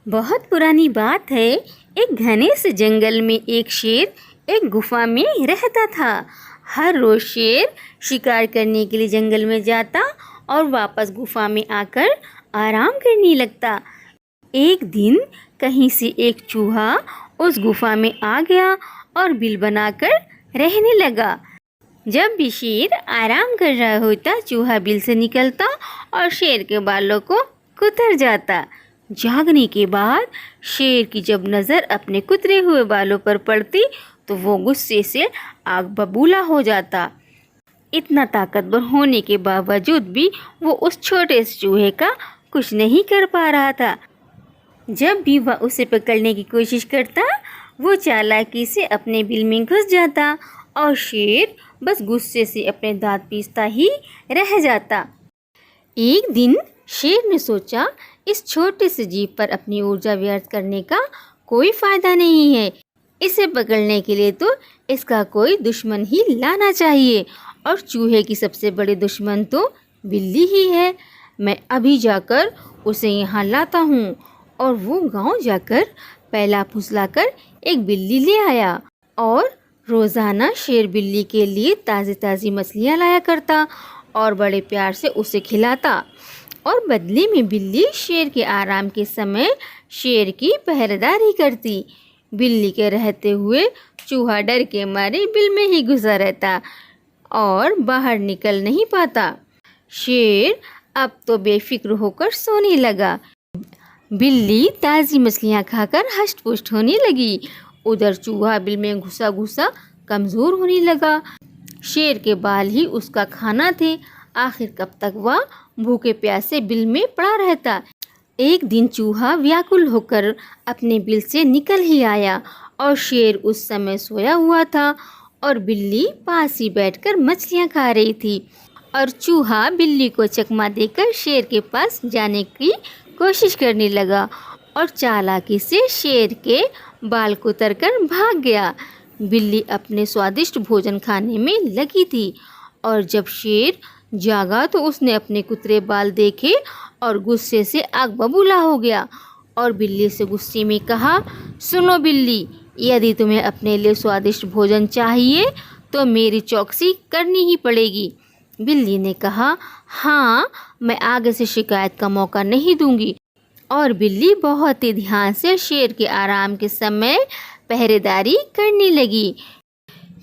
बहुत पुरानी बात है। एक घने से जंगल में एक शेर एक गुफा में रहता था। हर रोज शेर शिकार करने के लिए जंगल में जाता और वापस गुफा में आकर आराम करने लगता। एक दिन कहीं से एक चूहा उस गुफा में आ गया और बिल बनाकर रहने लगा। जब भी शेर आराम कर रहा होता, चूहा बिल से निकलता और शेर के बालों को कुतर जाता। जागने के बाद शेर की जब नज़र अपने कुतरे हुए बालों पर पड़ती तो वो गुस्से से आग बबूला हो जाता। इतना ताकतवर होने के बावजूद भी वो उस छोटे से चूहे का कुछ नहीं कर पा रहा था। जब भी वह उसे पकड़ने की कोशिश करता, वो चालाकी से अपने बिल में घुस जाता और शेर बस गुस्से से अपने दांत पीसता ही रह जाता। एक दिन शेर ने सोचा, इस छोटे से जीव पर अपनी ऊर्जा व्यर्थ करने का कोई फायदा नहीं है। इसे पकड़ने के लिए तो इसका कोई दुश्मन ही लाना चाहिए, और चूहे की सबसे बड़ी दुश्मन तो बिल्ली ही है। मैं अभी जाकर उसे यहाँ लाता हूँ। और वो गांव जाकर पहला फुसलाकर एक बिल्ली ले आया और रोज़ाना शेर बिल्ली के लिए ताज़ी ताज़ी मछलियाँ लाया करता और बड़े प्यार से उसे खिलाता। और बदले में बिल्ली शेर के आराम के समय शेर की पहरेदारी करती। बिल्ली के रहते हुए चूहा डर के मारे बिल में ही घुसा रहता और बाहर निकल नहीं पाता। शेर अब तो बेफिक्र होकर सोने लगा। बिल्ली ताज़ी मछलियाँ खाकर हष्ट पुष्ट होने लगी। उधर चूहा बिल में घुसा घुसा कमज़ोर होने लगा। शेर के बाल ही उसका खाना थे। आखिर कब तक वह भूखे प्यासे बिल में पड़ा रहता। एक दिन चूहा व्याकुल होकर अपने बिल से निकल ही आया और शेर उस समय सोया हुआ था और बिल्ली पास ही बैठकर मछलियाँ खा रही थी। और चूहा बिल्ली को चकमा देकर शेर के पास जाने की कोशिश करने लगा और चालाकी से शेर के बाल कुतर कर भाग गया। बिल्ली अपने स्वादिष्ट भोजन खाने में लगी थी और जब शेर जागा तो उसने अपने कुतरे बाल देखे और गुस्से से आग बबूला हो गया और बिल्ली से गुस्से में कहा, सुनो बिल्ली, यदि तुम्हें अपने लिए स्वादिष्ट भोजन चाहिए तो मेरी चौकसी करनी ही पड़ेगी। बिल्ली ने कहा, हाँ, मैं आगे से शिकायत का मौका नहीं दूंगी। और बिल्ली बहुत ही ध्यान से शेर के आराम के समय पहरेदारी करने लगी।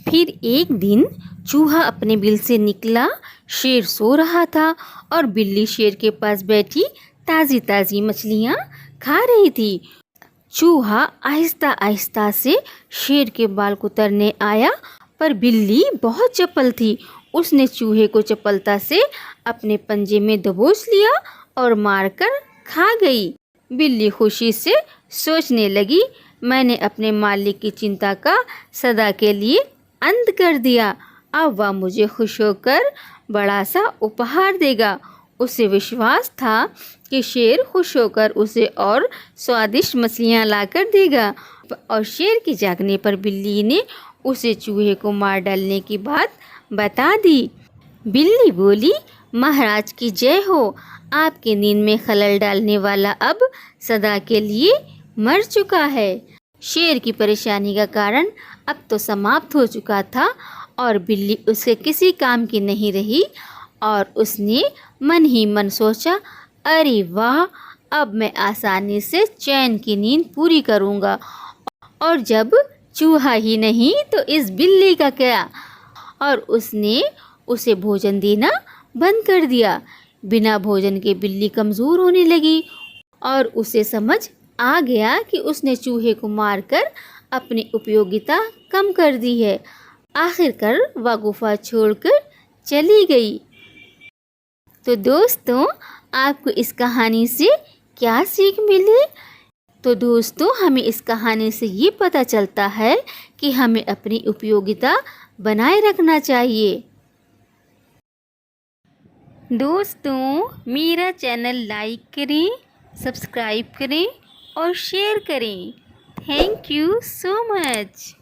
फिर एक दिन चूहा अपने बिल से निकला। शेर सो रहा था और बिल्ली शेर के पास बैठी ताज़ी ताज़ी मछलियाँ खा रही थी। चूहा आहिस्ता आहिस्ता से शेर के बाल कुतरने आया, पर बिल्ली बहुत चपल थी। उसने चूहे को चपलता से अपने पंजे में दबोच लिया और मारकर खा गई। बिल्ली खुशी से सोचने लगी, मैंने अपने मालिक की चिंता का सदा के लिए अंत कर दिया। अब वह मुझे खुश होकर बड़ा सा उपहार देगा। उसे विश्वास था कि शेर खुश होकर उसे और स्वादिष्ट मछलियाँ लाकर देगा। और शेर के जागने पर बिल्ली ने उसे चूहे को मार डालने की बात बता दी। बिल्ली बोली, महाराज की जय हो, आपकी नींद में खलल डालने वाला अब सदा के लिए मर चुका है। शेर की परेशानी का कारण अब तो समाप्त हो चुका था और बिल्ली उसके किसी काम की नहीं रही। और उसने मन ही मन सोचा, अरे वाह, अब मैं आसानी से चैन की नींद पूरी करूँगा। और जब चूहा ही नहीं तो इस बिल्ली का क्या। और उसने उसे भोजन देना बंद कर दिया। बिना भोजन के बिल्ली कमज़ोर होने लगी और उसे समझ आ गया कि उसने चूहे को मारकर अपनी उपयोगिता कम कर दी है। आखिरकार वह गुफा छोड़कर चली गई। तो दोस्तों, आपको इस कहानी से क्या सीख मिली? तो दोस्तों, हमें इस कहानी से ये पता चलता है कि हमें अपनी उपयोगिता बनाए रखना चाहिए। दोस्तों, मेरा चैनल लाइक करें, सब्सक्राइब करें और शेयर करें। Thank you so much.